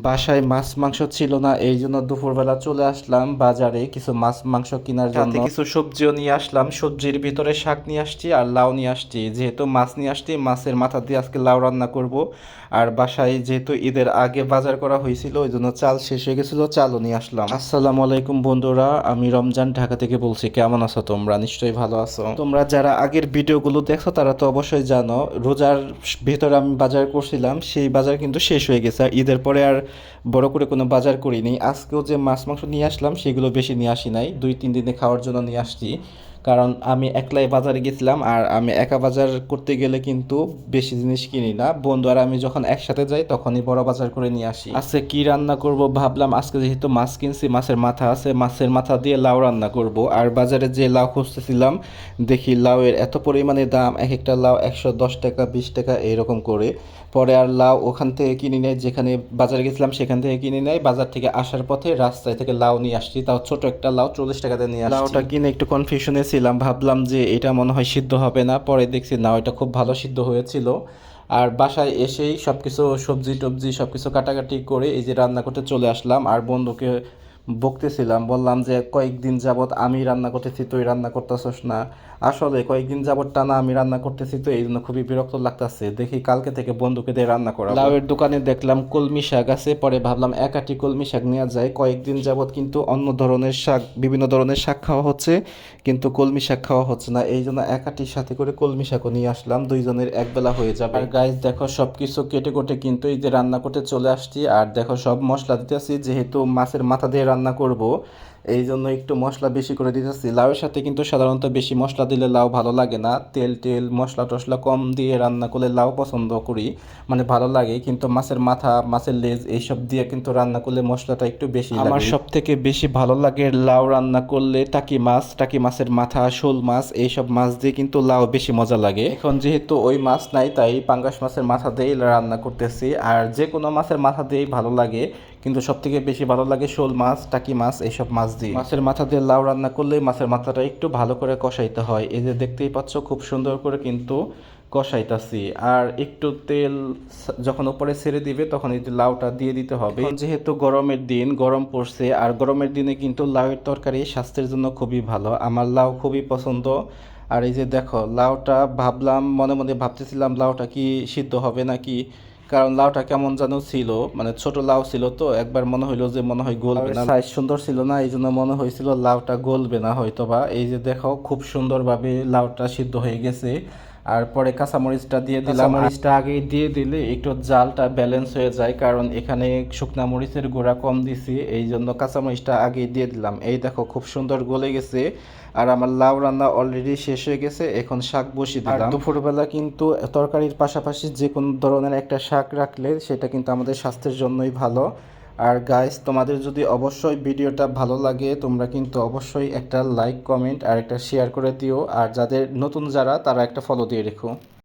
বাসায় মাছ মাংস ছিল না, এই জন্য দুপুরবেলা চলে আসলাম বাজারে কিছু মাছ মাংস কেনার জন্য। সাথে কিছু সবজিও নিয়ে আসলাম, সবজির ভিতরে শাক নিয়ে আসছি আর লাউ নিয়ে আসছি। যেহেতু মাছ নিয়ে আসছি, মাছের মাথা দিয়ে আজকে লাউ রান্না করব। আর বাসায় যেহেতু ঈদের আগে বাজার করা হয়েছিল, ওই জন্য চাল শেষ হয়ে গেছিল, চালও নিয়ে আসলাম। আসসালামু আলাইকুম বন্ধুরা, আমি রমজান ঢাকা থেকে বলছি। কেমন আছো তোমরা? নিশ্চয়ই ভালো আছো। তোমরা যারা আগের ভিডিওগুলো দেখছো তারা তো অবশ্যই জানো, রোজার ভিতরে আমি বাজার করছিলাম, সেই বাজার কিন্তু শেষ হয়ে গেছে। আর ঈদের পরে আর বড় করে কোনো বাজার করিনি। আজকেও যে মাছ মাংস নিয়ে আসলাম সেগুলো বেশি নিয়ে আসি নাই, 2-3 দিনে খাওয়ার জন্য নিয়ে আসছি। কারণ আমি একলাই বাজারে গেছিলাম, আর আমি একা বাজার করতে গেলে কিন্তু বেশি জিনিস কিনি না। বন্ধু আর আমি যখন একসাথে যাই তখনই বড় বাজার করে নিয়ে আসি। আজকে কি রান্না করব ভাবলাম, আজকে যেহেতু মাছ কিনছি, মাছের মাথা আছে, মাছের মাথা দিয়ে লাউ রান্না করব। আর বাজারে যে লাউ খুঁজতেছিলাম, দেখি লাউয়ের এত পরিমাণে দাম, এক একটা লাউ 110 টাকা 20 টাকা এইরকম করে। পরে আর লাউ ওখান থেকে কিনি নাই, যেখানে বাজারে গেছিলাম সেখান থেকে কিনি নাই। বাজার থেকে আসার পথে রাস্তায় থেকে লাউ নিয়ে আসছি, তাও ছোট একটা লাউ 40 টাকাতে নিয়ে আসছি। লাউটা কিনে একটু কনফিউশনে ছিলাম, ভাবলাম যে এটা মনে হয় সিদ্ধ হবে না, পরে দেখছি না, এটা খুব ভালো সিদ্ধ হয়েছিল। আর বাসায় এসেই সব কিছু সবজি টবজি সব কিছু কাটাকাটি করে এই যে রান্না করতে চলে আসলাম। আর বন্ধুকে বকতেছিলাম, বললাম যে কয়েকদিন যাবত আমি রান্না করতেছি, তুই রান্না করতেছস না। আসলে কয়েকদিন যাবত টানা আমি রান্না করতেছি, তো এই জন্য খুবই বিরক্ত লাগতেছে। দেখি কালকে থেকে বন্ধুকে দিয়ে রান্না করা। লাউয়ের দোকানে দেখলাম কলমি শাক আছে, পরে ভাবলাম এক আটি কলমি শাক নেওয়া যায়। কয়েকদিন যাবত কিন্তু অন্য ধরনের শাক, বিভিন্ন ধরনের শাক খাওয়া হচ্ছে, কিন্তু কলমি শাক খাওয়া হচ্ছে না। এই জন্য এক আটির সাথে করে কলমি শাকও নিয়ে আসলাম, দুইজনের একবেলা হয়ে যাবে। আর গাইস দেখো, সব কিছু কেটে কুটে কিন্তু এই যে রান্না করতে চলে আসছি। আর দেখো সব মশলা দিতেছি, যেহেতু মাছের মাথা দিয়ে রান্না করব এই জন্য একটু মশলা বেশি করে দিতেছি। লাউয়ের সাথে কিন্তু সাধারণত বেশি মশলা দিলে লাউ ভালো লাগে না, তেল টেল মশলা টশলা কম দিয়ে রান্না করলে লাউ পছন্দ করি, মানে ভালো লাগে। কিন্তু মাছের মাথা, মাছের লেজ এইসব দিয়ে কিন্তু রান্না করলে মশলাটা একটু বেশি লাগে। আমার সব থেকে বেশি ভালো লাগে লাউ রান্না করলে টাকি মাছ, টাকি মাছের মাথা, শোল মাছ, এইসব মাছ দিয়ে কিন্তু লাউ বেশি মজা লাগে। এখন যেহেতু ওই মাছ নাই, তাই পাঙ্গাস মাছের মাথা দিয়েই রান্না করতেছি। আর যে কোনো মাছের মাথা দিয়েই ভালো লাগে, কিন্তু সব থেকে বেশি ভালো লাগে শোল মাছ, টাকি মাছ, এইসব মাছ দিয়ে। মাছের মাথা দিয়ে লাউ রান্না করলে মাছের মাথাটা একটু ভালো করে কষাইতে হয়। এই যে দেখতেই পাচ্ছ খুব সুন্দর করে কিন্তু কষাইতাছি। আর একটু তেল যখন উপরে ছেড়ে দিবে তখন এই যে লাউটা দিয়ে দিতে হবে। যেহেতু গরমের দিন, গরম পড়ছে, আর গরমের দিনে কিন্তু লাউয়ের তরকারি স্বাস্থ্যের জন্য খুবই ভালো। আমার লাউ খুবই পছন্দ। আর এই যে দেখো লাউটা, ভাবলাম মনে মনে ভাবতেছিলাম লাউটা কি সিদ্ধ হবে নাকি, কারণ লাউটা কেমন যেন ছিল, মানে ছোট লাউ ছিল, তো একবার মনে হইলো যে মনে হয় গলবে না, সাইজ সুন্দর ছিল না, এই জন্য মনে হয়েছিল লাউটা গলবে না হয়তোবা। এই যে দেখো খুব সুন্দরভাবে লাউটা সিদ্ধ হয়ে গেছে। আর পরে কাঁচামরিচটা দিয়ে দিলাম। মরিচটা আগেই দিয়ে দিলে একটু জালটা ব্যালেন্স হয়ে যায়, কারণ এখানে শুকনা মরিচের গুঁড়া কম দিছি, এই জন্য কাঁচামরিচটা আগেই দিয়ে দিলাম। এই দেখো খুব সুন্দর গলে গেছে। আর আমার লাউ রান্না অলরেডি শেষ হয়ে গেছে, এখন শাক বসিয়ে দিলাম। দুপুরবেলা কিন্তু তরকারির পাশাপাশি যে কোনো ধরনের একটা শাক রাখলে সেটা কিন্তু আমাদের স্বাস্থ্যের জন্যই ভালো। আর গাইস, তোমাদের যদি অবশ্যই ভিডিওটা ভালো লাগে, তোমরা কিন্তু অবশ্যই একটা লাইক কমেন্ট আর একটা শেয়ার করে দিও। আর যাদের নতুন যারা, তারা একটা ফলো দিয়ে রেখো।